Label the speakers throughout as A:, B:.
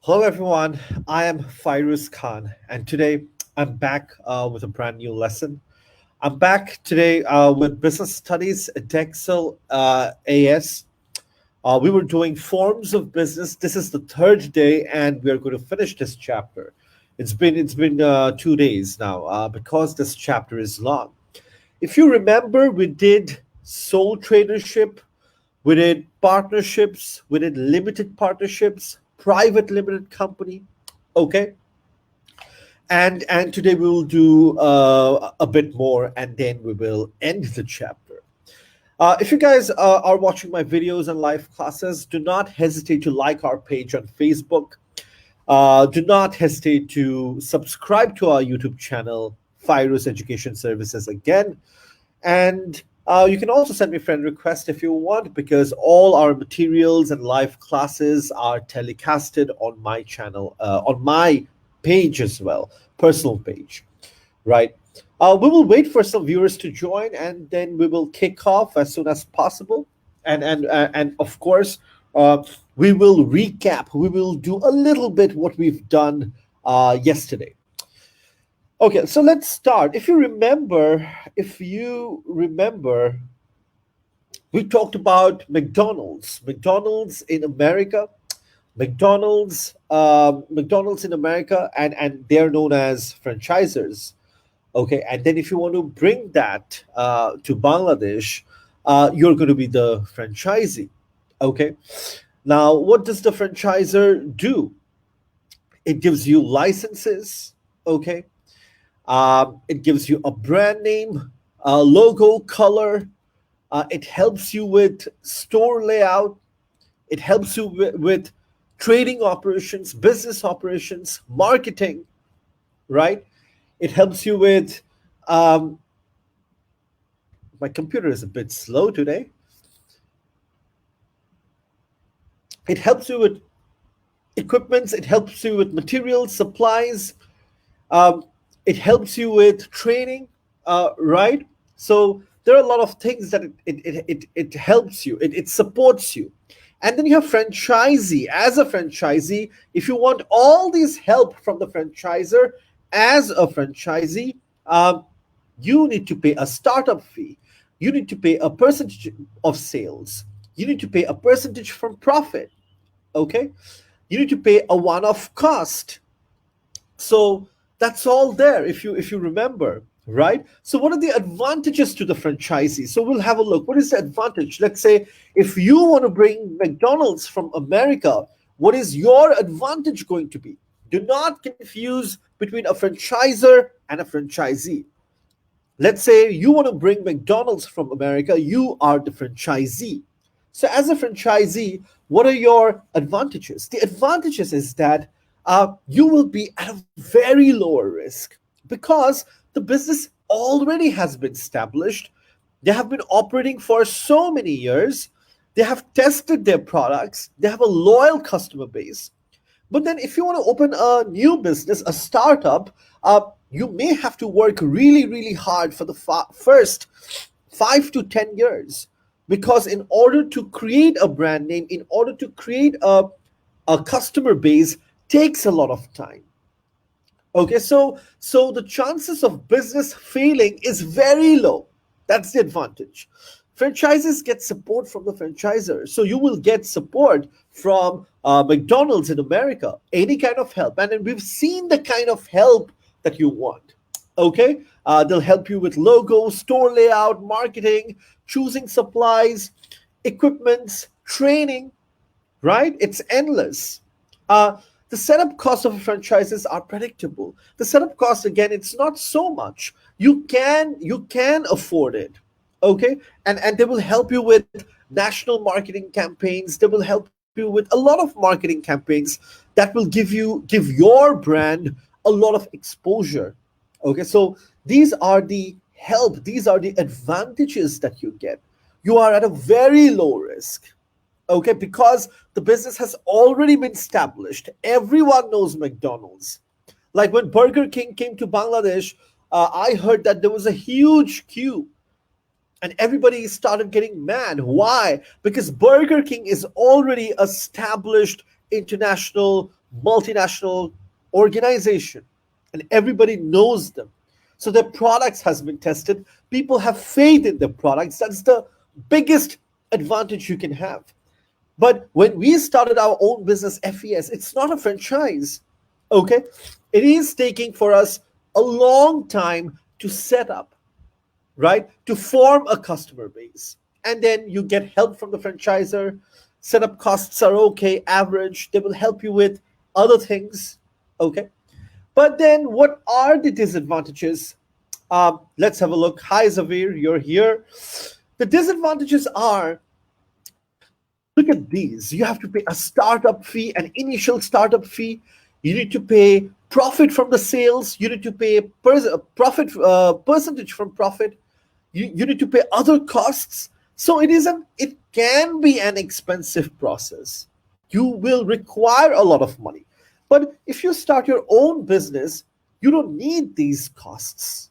A: Hello, everyone. I am Fyruz Khan, and today I'm back with a brand new lesson. I'm back today with Business Studies Edexcel AS. We were doing forms of business. This is the third day, and we are going to finish this chapter. It's been 2 days now because this chapter is long. If you remember, we did sole tradership, we did partnerships, we did limited partnerships, private limited company. Okay, and today we will do a bit more, and then we will end the chapter. If you guys are watching my videos and live classes, do not hesitate to like our page on Facebook. Do not hesitate to subscribe to our YouTube channel, Fyrus Education Services again. And you can also send me friend request if you want, because all our materials and live classes are telecasted on my channel, on my page as well, personal page, right? We will wait for some viewers to join, and then we will kick off as soon as possible. And of course, uh, we will recap. We will do a little bit what we've done yesterday. Okay, so let's start. If you remember, we talked about McDonald's. McDonald's in America, McDonald's in America, and they're known as franchisers. Okay, and then if you want to bring that to Bangladesh, you're going to be the franchisee. Okay, now what does the franchisor do? It gives you licenses. Okay, it gives you a brand name, a logo, color. It helps you with store layout. It helps you with trading operations, business operations, marketing, right? It helps you with. Um, my computer is a bit slow today. It helps you with equipments. It helps you with materials, supplies. Um, it helps you with training, right? So there are a lot of things that it helps you. It supports you. And then you have franchisee. As a franchisee, if you want all these help from the franchisor, as a franchisee, um, you need to pay a startup fee. You need to pay a percentage of sales. You need to pay a percentage from profit. Okay, you need to pay a one-off cost. So that's all there if you remember, right? So what are the advantages to the franchisee? So we'll have a look. What is the advantage? Let's say if you want to bring McDonald's from America, what is your advantage going to be? Do not confuse between a franchisor and a franchisee. Let's say you want to bring McDonald's from America, you are the franchisee. So, as a franchisee, what are your advantages? The advantages is that you will be at a very lower risk because the business already has been established. They have been operating for so many years. They have tested their products. They have a loyal customer base. But then, if you want to open a new business, a startup, you may have to work really, really hard for the first 5 to 10 years. Because in order to create a brand name, in order to create a customer base, takes a lot of time. Okay, so the chances of business failing is very low. That's the advantage. Franchises get support from the franchisor, so you will get support from McDonald's in America. Any kind of help, and then we've seen the kind of help that you want. Okay, they'll help you with logo, store layout, marketing, choosing supplies, equipments, training, right? It's endless. Uh, the setup costs of franchises are predictable. The setup cost, again, it's not so much. You can afford it, okay? And they will help you with national marketing campaigns. They will help you with a lot of marketing campaigns that will give your brand a lot of exposure. Okay, so these are the help. These are the advantages that you get. You are at a very low risk, okay, because the business has already been established. Everyone knows McDonald's. Like when Burger King came to Bangladesh, I heard that there was a huge queue and everybody started getting mad. Why? Because Burger King is already established international, multinational organization, and everybody knows them. So their products has been tested. People have faith in their products. That's the biggest advantage you can have. But when we started our own business, FES, it's not a franchise. Okay? It is taking for us a long time to set up, right? To form a customer base. And then you get help from the franchisor. Setup costs are okay, average. They will help you with other things. Okay. But then what are the disadvantages? Let's have a look. Hi, Zavir, you're here. The disadvantages are, look at these. You have to pay a startup fee, an initial startup fee. You need to pay profit from the sales. You need to pay profit percentage from profit. You need to pay other costs. So it can be an expensive process. You will require a lot of money. But if you start your own business, you don't need these costs.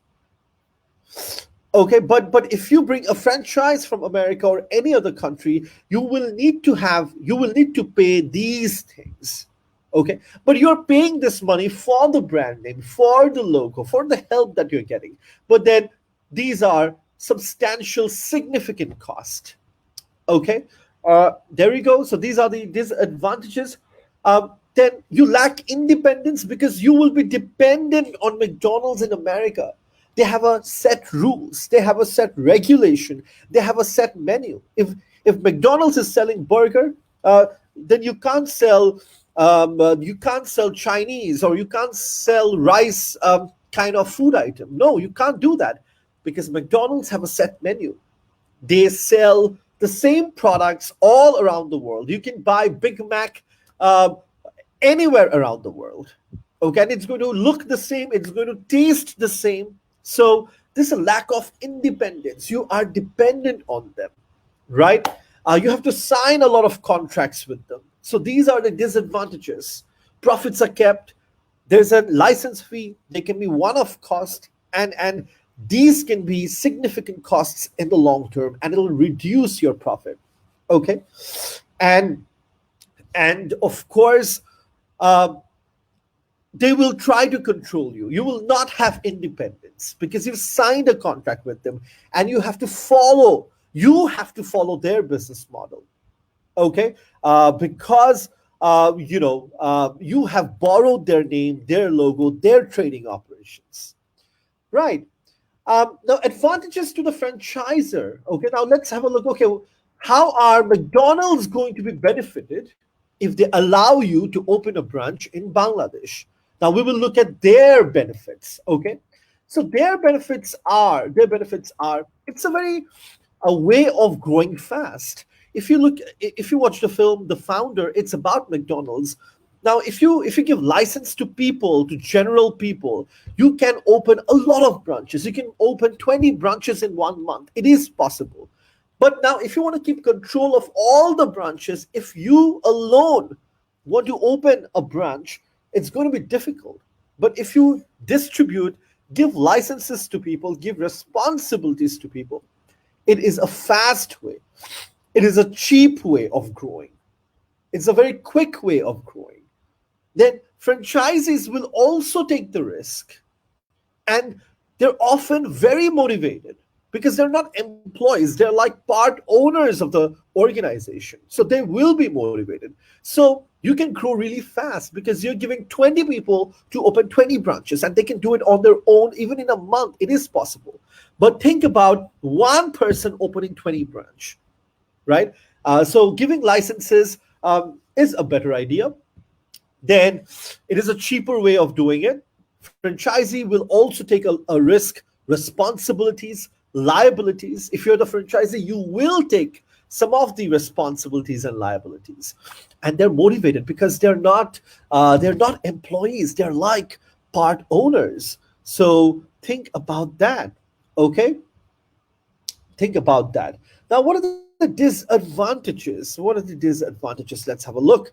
A: Okay, but if you bring a franchise from America or any other country, you will need to pay these things. Okay, but you're paying this money for the brand name, for the logo, for the help that you're getting. But then these are substantial, significant cost. Okay, there you go. So these are the disadvantages. Then you lack independence because you will be dependent on McDonald's in America. They have a set rules, they have a set regulation, they have a set menu. If McDonald's is selling burger, then you can't sell Chinese, or you can't sell rice kind of food item. No, you can't do that because McDonald's have a set menu. They sell the same products all around the world. You can buy Big Mac anywhere around the world. Okay, and it's going to look the same, it's going to taste the same. So this is a lack of independence. You are dependent on them, right? You have to sign a lot of contracts with them. So these are the disadvantages. Profits are kept. There's a license fee. They can be one-off cost, and these can be significant costs in the long term, and it'll reduce your profit. Okay, and of course, they will try to control you. You will not have independence because you've signed a contract with them, and you have to follow their business model. Okay, because you have borrowed their name, their logo, their trading operations, right? Now, advantages to the franchisor. Okay, now let's have a look. Okay, how are McDonald's going to be benefited if they allow you to open a branch in Bangladesh? Now we will look at their benefits. Okay, so their benefits are it's a way of growing fast. If you watch the film The Founder, it's about McDonald's. Now, if you give license to people, to general people, you can open a lot of branches. You can open 20 branches in 1 month. It is possible. But now, if you want to keep control of all the branches, if you alone want to open a branch, it's going to be difficult. But if you distribute, give licenses to people, give responsibilities to people, it is a fast way. It is a cheap way of growing. It's a very quick way of growing. Then franchisees will also take the risk. And they're often very motivated because they're not employees. They're like part owners of the organization. So they will be motivated. So you can grow really fast because you're giving 20 people to open 20 branches, and they can do it on their own even in a month. It is possible. But think about one person opening 20 branch, right? So giving licenses is a better idea. Then it is a cheaper way of doing it. Franchisee will also take a risk, responsibilities, liabilities. If you're the franchisee, you will take some of the responsibilities and liabilities, and they're motivated because they're not employees. They're like part owners. So think about that. Okay, think about that. Now, what are the disadvantages? What are the disadvantages? Let's have a look.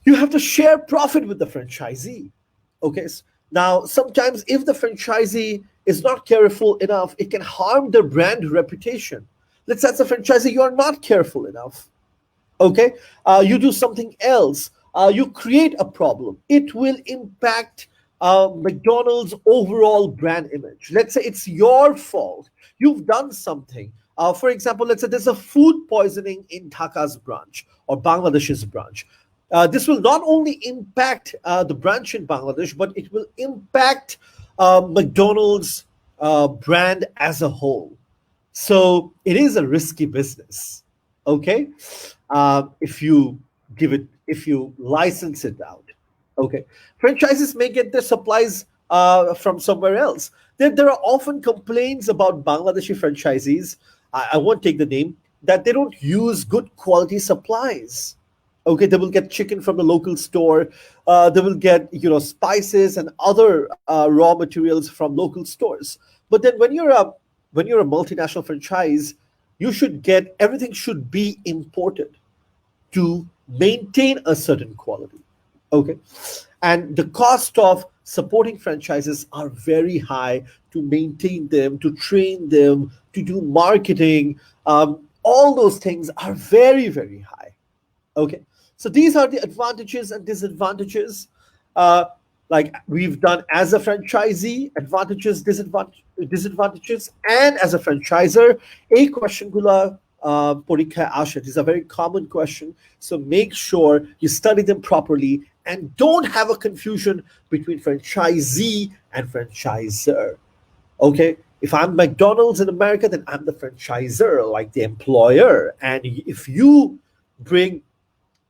A: You have to share profit with the franchisee. Okay. Now, sometimes if the franchisee is not careful enough, it can harm their brand reputation. Let's say as a franchisee, you are not careful enough. Okay. You do something else. you create a problem. It will impact McDonald's overall brand image. Let's say it's your fault. You've done something. For example, let's say there's a food poisoning in Dhaka's branch or Bangladesh's branch. This will not only impact the branch in Bangladesh, but it will impact McDonald's brand as a whole. So it is a risky business. Okay, if you if you license it out. Okay, franchises may get their supplies from somewhere else. There are often complaints about Bangladeshi franchisees. I won't take the name, that they don't use good quality supplies. Okay, they will get chicken from the local store. They will get spices and other raw materials from local stores. But then when you're a multinational franchise, you should get everything should be imported to maintain a certain quality. Okay, and the cost of supporting franchises are very high, to maintain them, to train them, to do marketing. All those things are very, very high. Okay, so these are the advantages and disadvantages. Uh, like we've done as a franchisee, advantages, disadvantages, and as a franchisor. A question gula porikha ashe. These are very common question. So make sure you study them properly and don't have a confusion between franchisee and franchisor. Okay, if I'm McDonald's in America, then I'm the franchisor, like the employer. And if you bring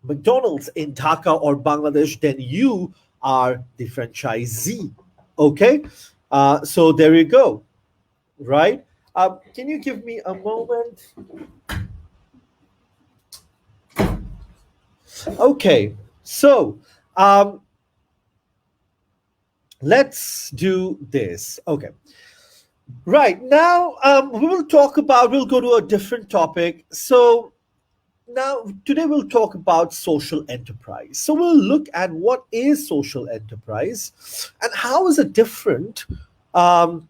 A: McDonald's in Dhaka or Bangladesh, then you are the franchisee. Okay, so there you go. Right? Can you give me a moment? Okay, so let's do this. Okay, right now we'll go to a different topic. So now today we'll talk about social enterprise. So we'll look at what is social enterprise and how is it different um,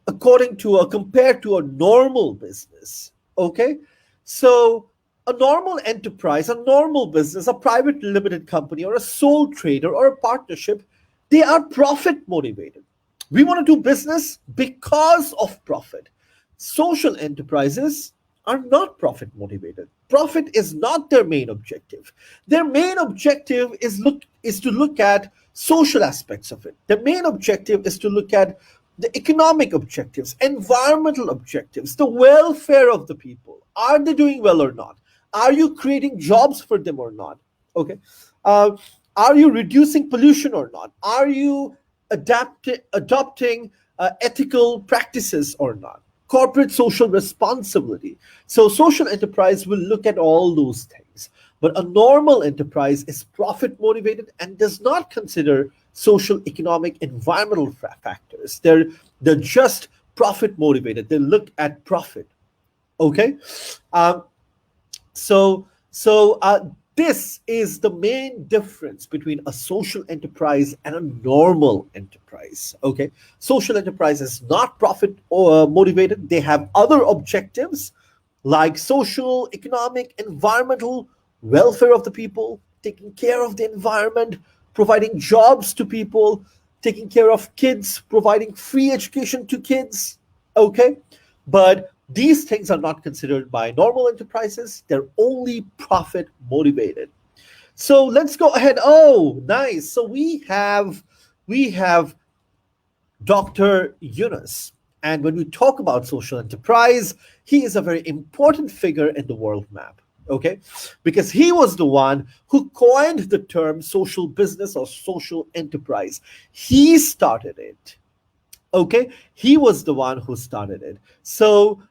A: according to or compared to a normal business. Okay, so a normal enterprise, a normal business, a private limited company, or a sole trader, or a partnership, they are profit motivated. We want to do business because of profit. Social enterprises are not profit motivated. Profit is not their main objective. Their main objective is to look at social aspects of it. Their main objective is to look at the economic objectives, environmental objectives, the welfare of the people. Are they doing well or not? Are you creating jobs for them or not? Okay. Uh, are you reducing pollution or not? Are you adopting ethical practices or not? Corporate social responsibility. So, social enterprise will look at all those things. But a normal enterprise is profit motivated and does not consider social, economic, environmental factors. They're just profit motivated. They look at profit. Okay. Um, so this is the main difference between a social enterprise and a normal enterprise. Okay, social enterprise is not profit motivated. They have other objectives like social, economic, environmental, welfare of the people, taking care of the environment, providing jobs to people, taking care of kids, providing free education to kids. Okay, but these things are not considered by normal enterprises. They're only profit motivated. So let's go ahead. Oh, nice. So we have Dr. Yunus. And when we talk about social enterprise, he is a very important figure in the world map. Okay, because he was the one who coined the term social business or social enterprise. He started it. Okay, he was the one who started it. So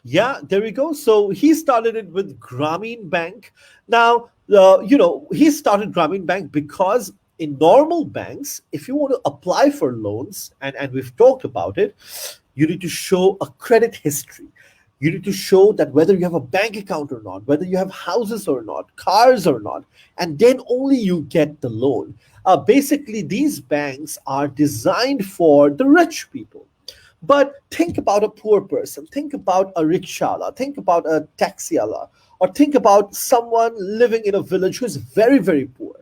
A: yeah, there we go. So he started it with Grameen Bank. Now he started Grameen Bank because in normal banks, if you want to apply for loans, and we've talked about it, you need to show a credit history. You need to show that whether you have a bank account or not, whether you have houses or not, cars or not, and then only you get the loan. Basically, these banks are designed for the rich people. But think about a poor person. Think about a rickshaw. Think about a taxiala or think about someone living in a village who is very, very poor.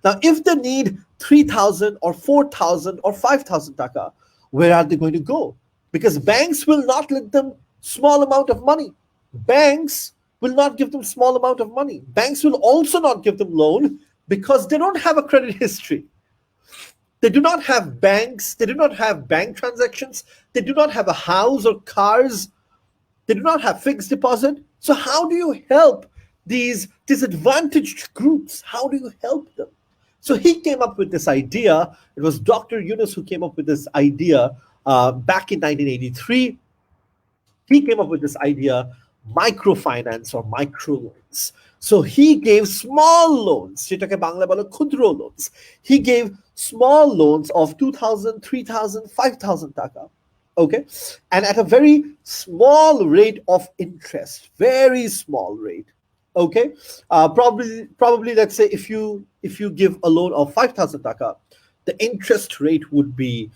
A: Now, if they need 3,000 or 4,000 or 5,000 taka, where are they going to go? Because banks will not let them small amount of money. Banks will not give them small amount of money. Banks will also not give them loan because they don't have a credit history. They do not have banks. They do not have bank transactions. They do not have a house or cars. They do not have fixed deposit. So how do you help these disadvantaged groups? How do you help them? So he came up with this idea. It was Dr. Yunus who came up with this idea back in 1983. He came up with this idea, microfinance or microloans. So he gave small loans, যেটাকে বাংলা বলে ক্ষুদ্র loans. He gave small loans of 2,000, 3,000, 5,000 taka. Okay, and at a very small rate of interest, very small rate. Okay, probably let's say if you give a loan of 5,000 taka, the interest rate would be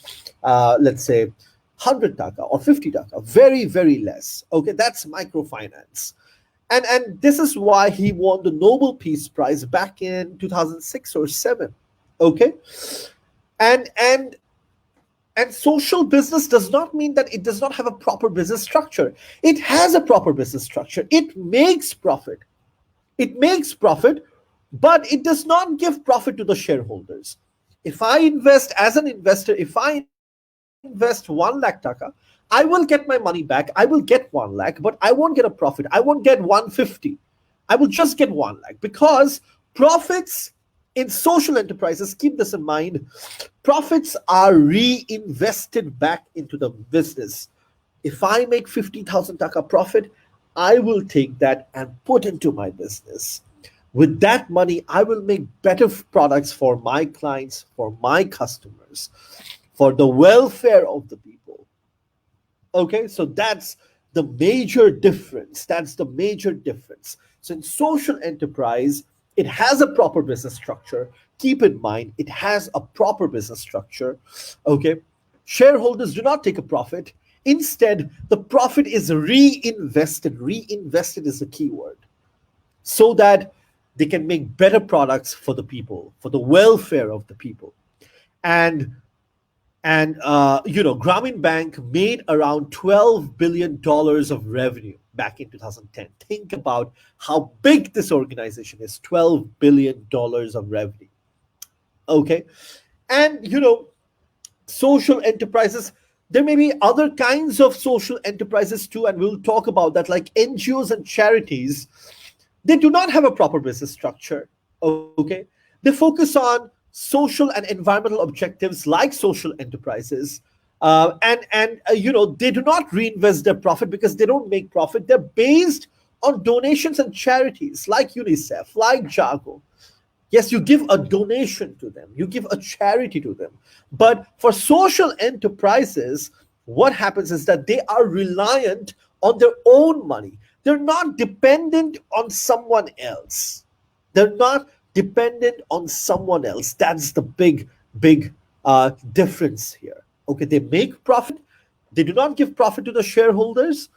A: let's say 100 taka or 50 taka, very, very less. Okay, that's microfinance. And this is why he won the Nobel Peace Prize back in 2006 or 7. Okay, and social business does not mean that it does not have a proper business structure. It has a proper business structure. It makes profit. It makes profit, but it does not give profit to the shareholders. If I invest as an investor, if I invest 1 lakh taka, I will get my money back. I will get 1 lakh, but I won't get a profit. I won't get 150. I will just get 1 lakh because profits in social enterprises, keep this in mind, profits are reinvested back into the business. If I make 50,000 taka profit, I will take that and put into my business. With that money, I will make better products for my clients, for my customers, for the welfare of the people. Okay, so that's the major difference. That's the major difference. So in social enterprise, it has a proper business structure. Keep in mind, it has a proper business structure. Okay, shareholders do not take a profit. Instead, the profit is reinvested. Reinvested is the key word, so that they can make better products for the people, for the welfare of the people. And Grameen Bank made around $12 billion of revenue back in 2010. Think about how big this organization is, $12 billion of revenue. Okay, and social enterprises, there may be other kinds of social enterprises too, and we'll talk about that, like NGOs and charities. They do not have a proper business structure. Okay, they focus on social and environmental objectives like social enterprises, they do not reinvest their profit because they don't make profit. They're based on donations and charities like UNICEF, like Jago. Yes, you give a donation to them, you give a charity to them. But for social enterprises, what happens is that they are reliant on their own money. They're not dependent on someone else. They're not dependent on someone else. That's the big difference here. Okay, they make profit. They do not give profit to the shareholders.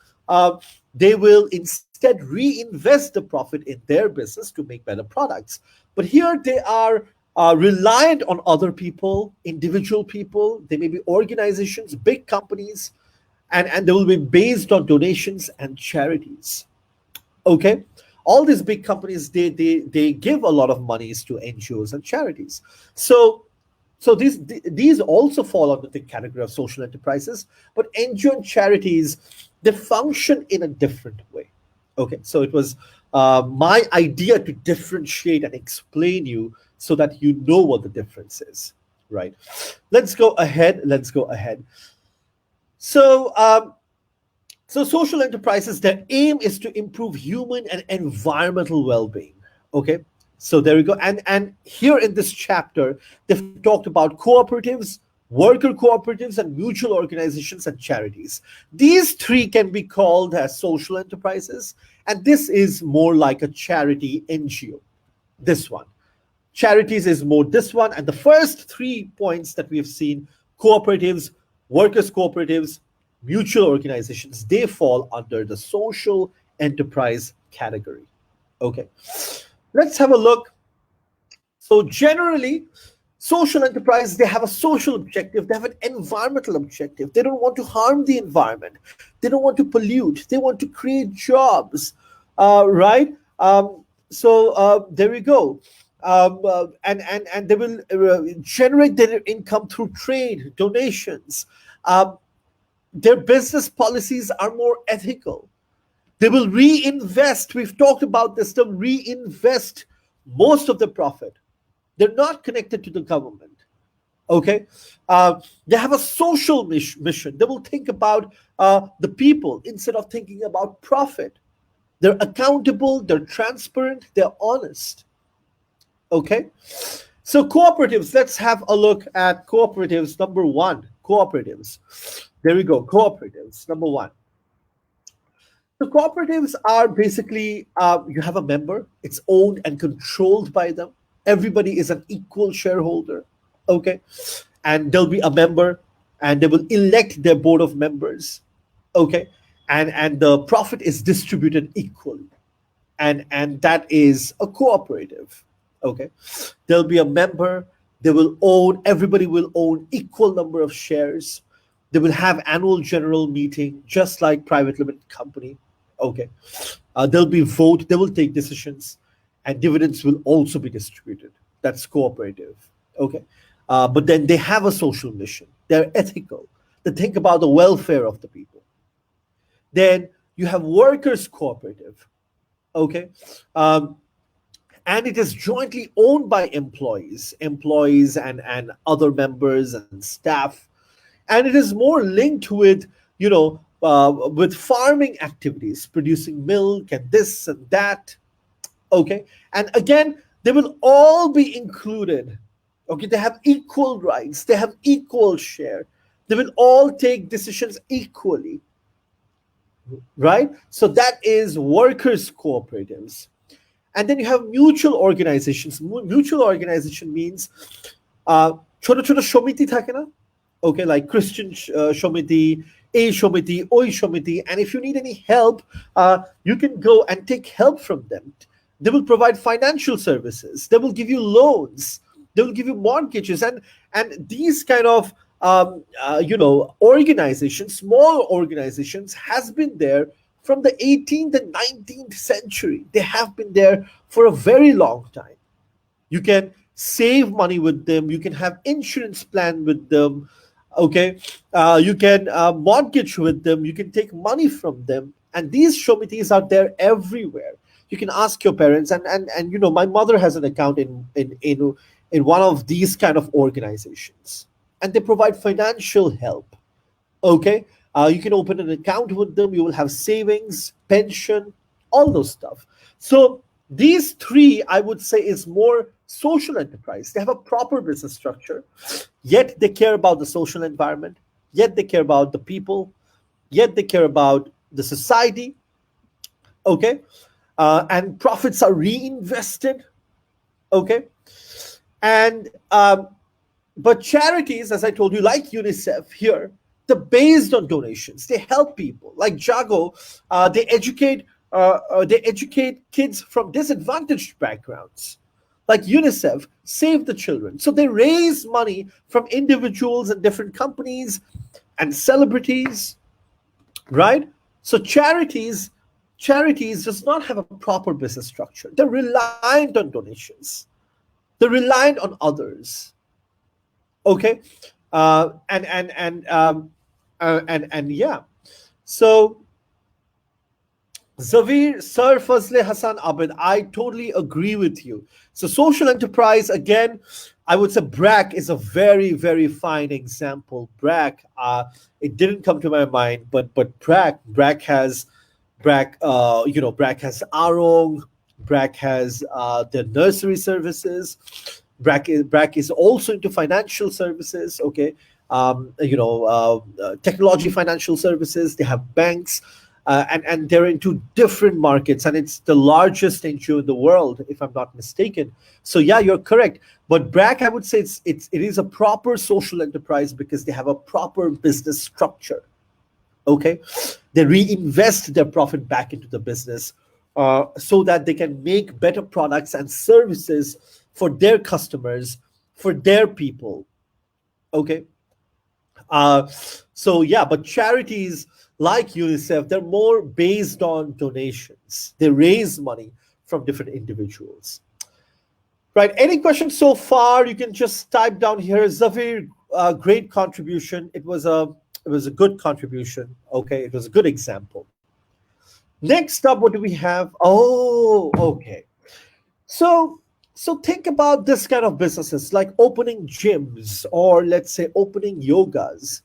A: They will instead reinvest the profit in their business to make better products. But here they are reliant on other people, individual people. They may be organizations, big companies, and they will be based on donations and charities. Okay, all these big companies, they give a lot of monies to NGOs and charities. So these also fall under the category of social enterprises, but NGO and charities, they function in a different way. Okay, so it was my idea to differentiate and explain you so that you know what the difference is, right? Let's go ahead. So social enterprises, their aim is to improve human and environmental well-being. Okay, so there we go. And here in this chapter, they've talked about cooperatives, worker cooperatives, and mutual organizations and charities. These three can be called as social enterprises, and this is more like a charity NGO. This one. Charities is more this one. And the first 3 points that we have seen, cooperatives, workers cooperatives, mutual organizations, they fall under the social enterprise category. Okay, let's have a look. So generally, social enterprise, they have a social objective, they have an environmental objective. They don't want to harm the environment, they don't want to pollute, they want to create jobs, right? There we go. And they will generate their income through trade, donations. Their business policies are more ethical. They will reinvest. We've talked about this term, reinvest most of the profit. They're not connected to the government. Okay, they have a social mission. They will think about the people instead of thinking about profit. They're accountable. They're transparent. They're honest. Okay, so cooperatives. Let's have a look at cooperatives. Number one, cooperatives. There we go. Cooperatives. Number one. So cooperatives are basically you have a member, it's owned and controlled by them. Everybody is an equal shareholder, okay? And there'll be a member, and they will elect their board of members, okay? And the profit is distributed equally, and that is a cooperative, okay? There'll be a member. They will own. Everybody will own equal number of shares. They will have annual general meeting, just like private limited company. Okay, there'll be vote. They will take decisions, and dividends will also be distributed. That's cooperative. Okay, but then they have a social mission. They're ethical. They think about the welfare of the people. Then you have workers cooperative. Okay, and it is jointly owned by employees and other members and staff, and it is more linked with with farming activities, producing milk and this and that. Okay, and again, they will all be included. Okay, they have equal rights, they have equal share, they will all take decisions equally, right? So that is workers cooperatives. And then you have mutual organizations. Mutual organization means ছোট ছোট সমিতি থাকে না? Okay, like Christian সমিতি, A সমিতি, ওই সমিতি, and if you need any help, you can go and take help from them. They will provide financial services. They will give you loans. They will give you mortgages, and these kind of organizations, small organizations, has been there from the 18th and 19th century. They have been there for a very long time. You can save money with them. You can have insurance plan with them. Okay, you can mortgage with them. You can take money from them. And these shomitis are there everywhere. You can ask your parents. And my mother has an account in one of these kind of organizations. And they provide financial help. Okay, you can open an account with them. You will have savings, pension, all those stuff. So these three, I would say, is more social enterprise. They have a proper business structure, yet they care about the social environment, yet they care about the people, yet they care about the society. Okay, and profits are reinvested. Okay, and but charities, as I told you, like UNICEF here, they're based on donations. They help people. Like Jago, they educate kids from disadvantaged backgrounds. Like UNICEF, Save the Children. So they raise money from individuals and different companies and celebrities, right? So charities does not have a proper business structure. They're reliant on donations. They're reliant on others. Okay, and yeah. So Zavir, Sir Fazle Hassan Abid, I totally agree with you. So social enterprise, again, I would say BRAC is a very, very fine example. BRAC, it didn't come to my mind, but BRAC has BRAC has Arong, BRAC has the nursery services. BRAC is also into financial services. Okay, technology financial services. They have banks. And they're into different markets, and it's the largest NGO in the world, if I'm not mistaken. So yeah, you're correct. But BRAC, I would say it is a proper social enterprise because they have a proper business structure. Okay, they reinvest their profit back into the business so that they can make better products and services for their customers, for their people. Okay. Uh, so yeah, but charities like UNICEF, they're more based on donations. They raise money from different individuals. Right. Any questions so far? You can just type down here. Zafir, great contribution. It was a good contribution. Okay, it was a good example. Next up, what do we have? Oh, okay. So so think about this kind of businesses like opening gyms or let's say opening yogas.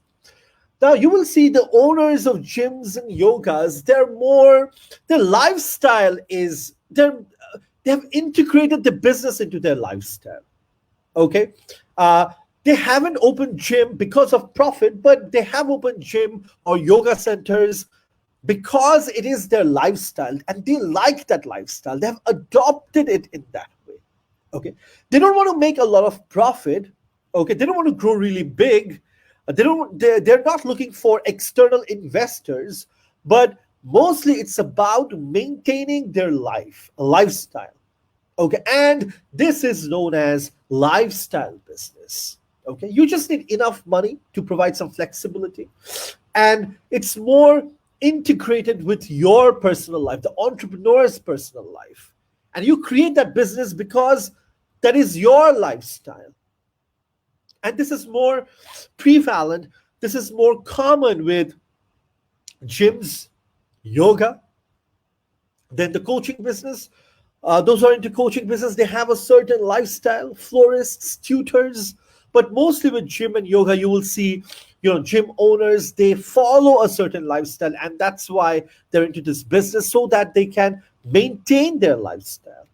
A: Now you will see the owners of gyms and yogas, their lifestyle is they have integrated the business into their lifestyle. Okay. Uh, they haven't opened gym because of profit, but they have opened gym or yoga centers because it is their lifestyle and they like that lifestyle. They have adopted it in that way. Okay. They don't want to make a lot of profit. Okay. They don't want to grow really big. They're not looking for external investors, but mostly it's about maintaining their lifestyle. Okay, and this is known as lifestyle business. Okay, you just need enough money to provide some flexibility, and it's more integrated with your personal life, the entrepreneur's personal life. And you create that business because that is your lifestyle. And this is more prevalent, this is more common with gyms, yoga, then the coaching business. Those who are into coaching business, they have a certain lifestyle, florists, tutors, but mostly with gym and yoga, you will see, gym owners, they follow a certain lifestyle, and that's why they're into this business so that they can maintain their lifestyle.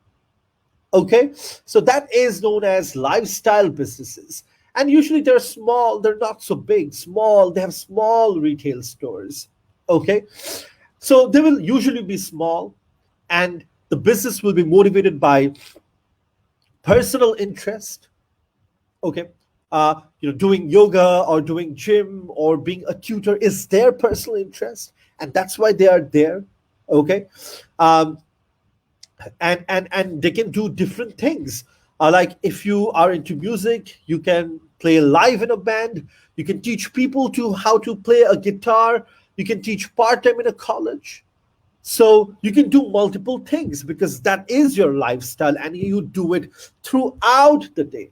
A: Okay, so that is known as lifestyle businesses. And usually they're small, they're not so big, small, they have small retail stores. Okay, so they will usually be small, and the business will be motivated by personal interest. Okay, doing yoga or doing gym or being a tutor is their personal interest, and that's why they are there. Okay, um, and they can do different things. Like if you are into music, you can play live in a band. You can teach people to how to play a guitar. You can teach part time in a college. So you can do multiple things because that is your lifestyle and you do it throughout the day.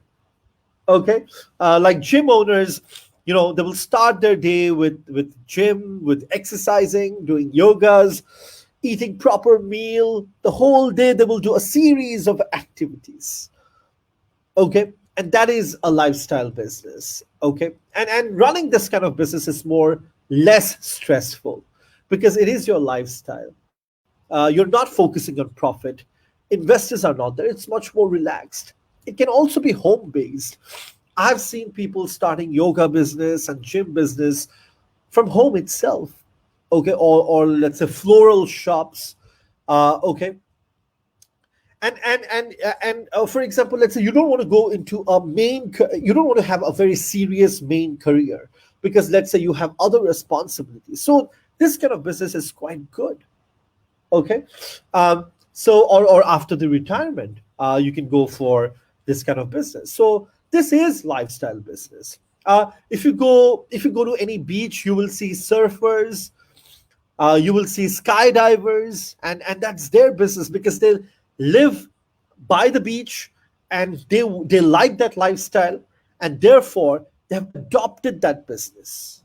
A: Okay, like gym owners, they will start their day with gym, with exercising, doing yogas, eating proper meal. The whole day they will do a series of activities. Okay, and that is a lifestyle business. Okay, and running this kind of business is more less stressful because it is your lifestyle. You're not focusing on profit. Investors are not there. It's much more relaxed. It can also be home based. I've seen people starting yoga business and gym business from home itself. Okay, or let's say floral shops. Okay, and for example, let's say you don't want to go into you don't want to have a very serious main career because let's say you have other responsibilities. So this kind of business is quite good. Okay, so or after the retirement, you can go for this kind of business. So this is lifestyle business. If you go to any beach, you will see surfers, you will see skydivers, and that's their business because they live by the beach and they like that lifestyle, and therefore they have adopted that business.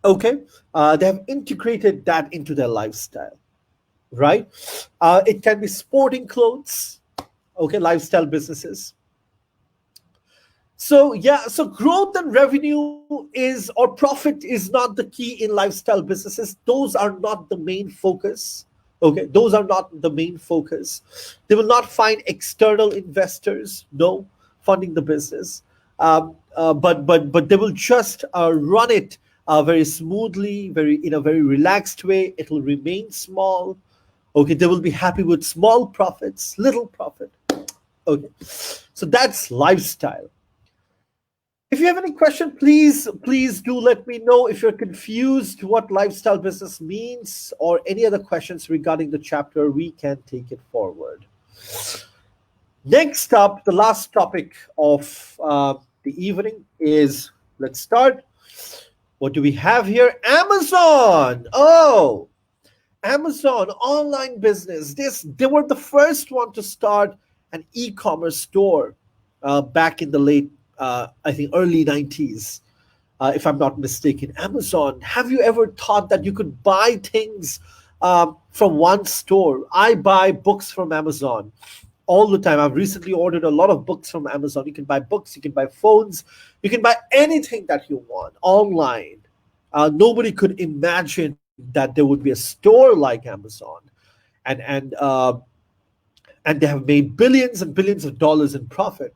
A: Okay, they have integrated that into their lifestyle, right? It can be sporting clothes. Okay, lifestyle businesses. So yeah, so growth and revenue is or profit is not the key in lifestyle businesses. Those are not the main focus. Okay, those are not the main focus. They will not find external investors, no, funding the business. But they will just run it very smoothly, very in a very relaxed way. It will remain small. Okay, they will be happy with small profits, little profit. Okay, so that's lifestyle. you have any question, please do let me know. If you're confused what lifestyle business means or any other questions regarding the chapter, we can take it forward. Next up, the last topic of the evening is, let's start. What do we have here? Amazon. Oh, Amazon online business. They were the first one to start an e-commerce store back in the late, I think, early 90s, if I'm not mistaken. Amazon. Have you ever thought that you could buy things from one store? I buy books from Amazon all the time. I've recently ordered a lot of books from Amazon. You can buy books, you can buy phones, you can buy anything that you want online. Nobody could imagine that there would be a store like Amazon, and and uh, and they have made billions and billions of dollars in profit.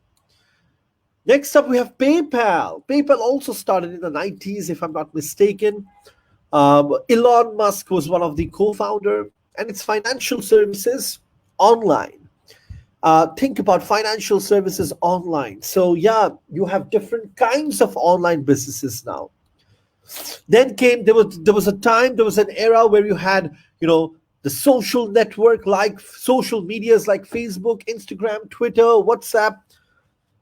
A: Next up, we have PayPal. PayPal also started in the 90s, if I'm not mistaken. Elon Musk was one of the co-founder, and it's financial services online. Think about financial services online. So yeah, you have different kinds of online businesses now. Then came there was a time, there was an era where you had, the social network, like social medias like Facebook, Instagram, Twitter, WhatsApp,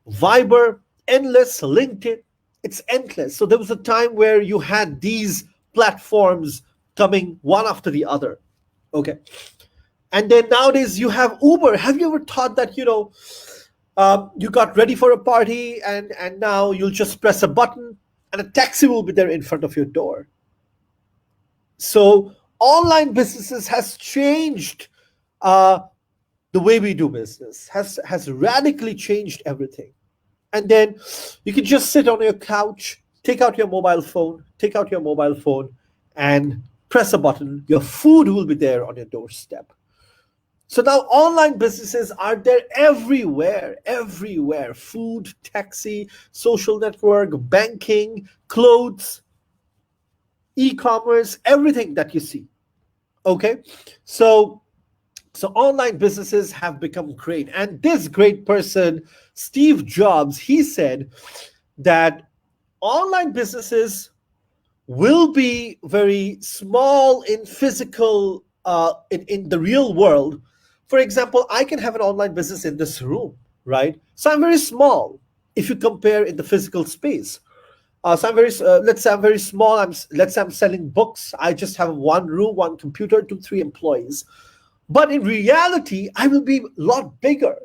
A: Viber, endless, LinkedIn. It's endless. So there was a time where you had these platforms coming one after the other. Okay. And then nowadays you have Uber. Have you ever thought that, you got ready for a party, and now you'll just press a button and a taxi will be there in front of your door? So online businesses has changed uh, the way we do business, has radically changed everything. And then you can just sit on your couch, take out your mobile phone, and press a button. Your food will be there on your doorstep. So now online businesses are there everywhere, everywhere. Food, taxi, social network, banking, clothes, e-commerce, everything that you see. Okay. So online businesses have become great. And this great person, Steve Jobs, he said that online businesses will be very small in physical, in the real world. For example, I can have an online business in this room, right? So I'm very small if you compare in the physical space. So let's say I'm very small. Let's say I'm selling books. I just have one room, one computer, two, three employees. But in reality, I will be a lot bigger.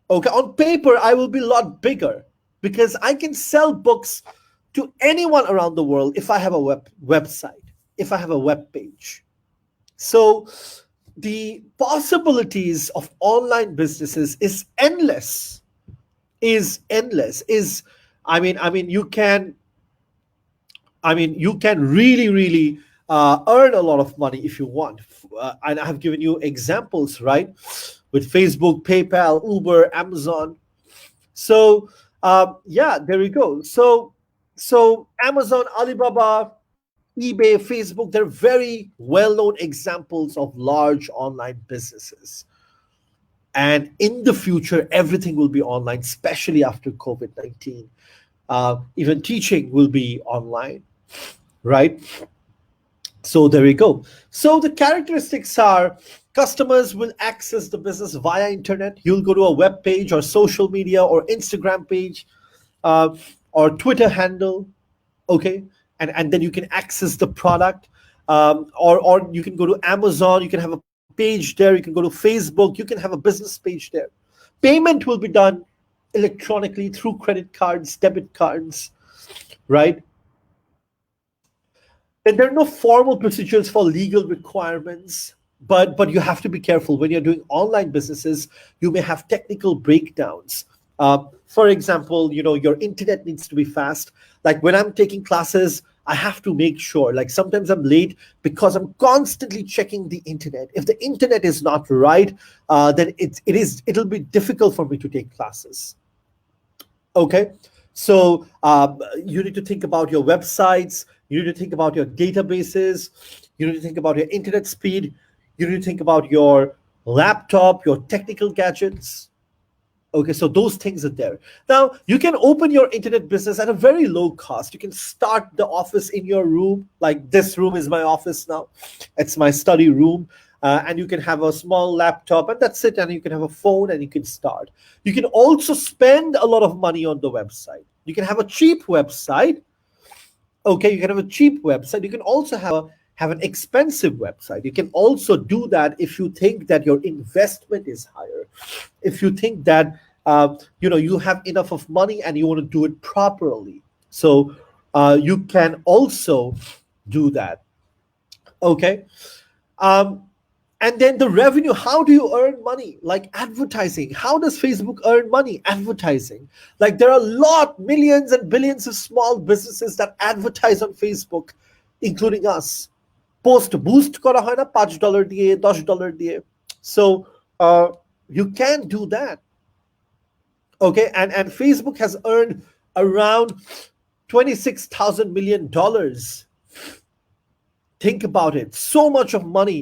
A: Okay, on paper, I will be a lot bigger because I can sell books to anyone around the world if I have a website, if I have a web page. So the possibilities of online businesses is endless. Is endless. Is you can really, really earn a lot of money if you want. And I have given you examples, right? With Facebook, PayPal, Uber, Amazon. So yeah, there we go. So Amazon, Alibaba, eBay, Facebook, they're very well-known examples of large online businesses. And in the future, everything will be online, especially after COVID-19. Even teaching will be online, right? So there we go. So the characteristics are customers will access the business via internet. You'll go to a web page or social media or Instagram page uh, or Twitter handle, okay? And then you can access the product. Or you can go to Amazon, you can have a page there, you can go to Facebook, you can have a business page there. Payment will be done electronically through credit cards, debit cards, right? And there are no formal procedures for legal requirements, but you have to be careful when you're doing online businesses. You may have technical breakdowns. For example, your internet needs to be fast. Like when I'm taking classes, I have to make sure. Like sometimes I'm late because I'm constantly checking the internet. If the internet is not right, then it'll be difficult for me to take classes. Okay, so you need to think about your websites, you need to think about your databases, you need to think about your internet speed, you need to think about your laptop, your technical gadgets. Okay, so those things are there. Now, you can open your internet business at a very low cost. You can start the office in your room, like this room is my office now. It's my study room. And you can have a small laptop, and that's it. And you can have a phone, and you can start. You can also spend a lot of money on the website. You can have a cheap website. Okay, you can have a cheap website. You can also have an expensive website. You can also do that if you think that your investment is higher, if you think that you have enough of money and you want to do it properly. So you can also do that. Okay. um, and then the revenue, how do you earn money? Like advertising, how does Facebook earn money? Advertising. Like there are a lot, millions and billions of small businesses that advertise on Facebook, including us. Post boost করা হয় না $5 দিয়ে $10 দিয়ে. So uh, you can do that. Okay, and Facebook has earned around $26,000 million. Think about it, so much of money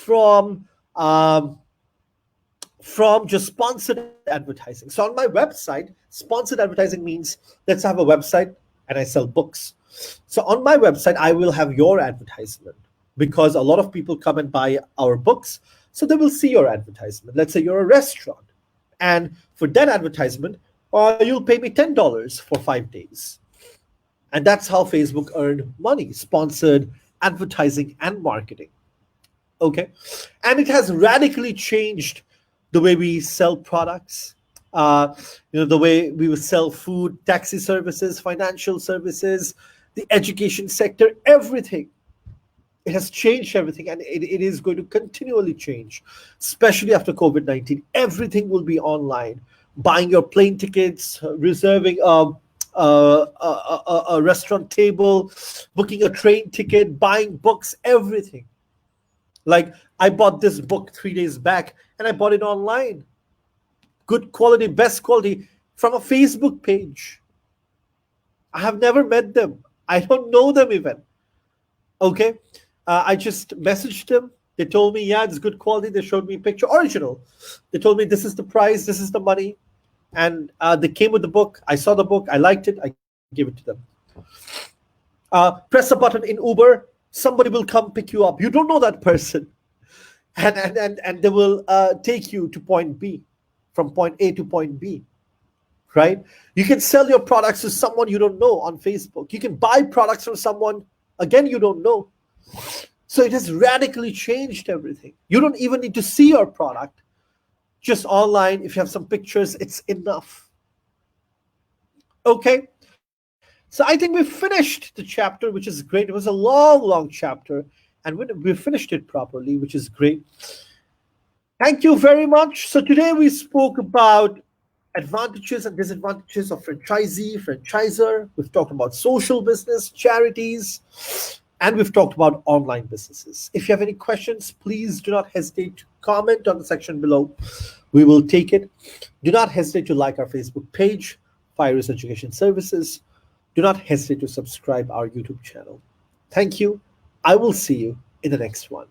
A: from um, from just sponsored advertising. So on my website, sponsored advertising means, let's have a website and I sell books. So on my website, I will have your advertisement because a lot of people come and buy our books. So they will see your advertisement. Let's say you're a restaurant. And for that advertisement, you'll pay me $10 for 5 days. And that's how Facebook earned money, sponsored advertising and marketing. Okay. And it has radically changed the way we sell products, the way we will sell food, taxi services, financial services, the education sector, everything. It has changed everything, and it is going to continually change, especially after COVID-19. Everything will be online. Buying your plane tickets, reserving a restaurant table, booking a train ticket, buying books, everything. Like I bought this book 3 days back, and I bought it online. Good quality, best quality, from a Facebook page. I have never met them. I don't know them even. Okay. I just messaged them. They told me, yeah, it's good quality. They showed me a picture, original. They told me this is the price, this is the money. And they came with the book. I saw the book. I liked it. I gave it to them. Press a button in Uber. Somebody will come pick you up. You don't know that person. And they will take you to point B, from point A to point B. Right? You can sell your products to someone you don't know on Facebook. You can buy products from someone, again, you don't know. So it has radically changed everything. You don't even need to see your product. Just online, if you have some pictures, it's enough. Okay. So I think we finished the chapter, which is great. It was a long, long chapter, and we finished it properly, which is great. Thank you very much. So today we spoke about advantages and disadvantages of franchisee, franchisor. We've talked about social business, charities, and we've talked about online businesses. If you have any questions, please do not hesitate to comment on the section below. We will take it. Do not hesitate to like our Facebook page, Fyruz Education Services. Do not hesitate to subscribe our YouTube channel. Thank you. I will see you in the next one.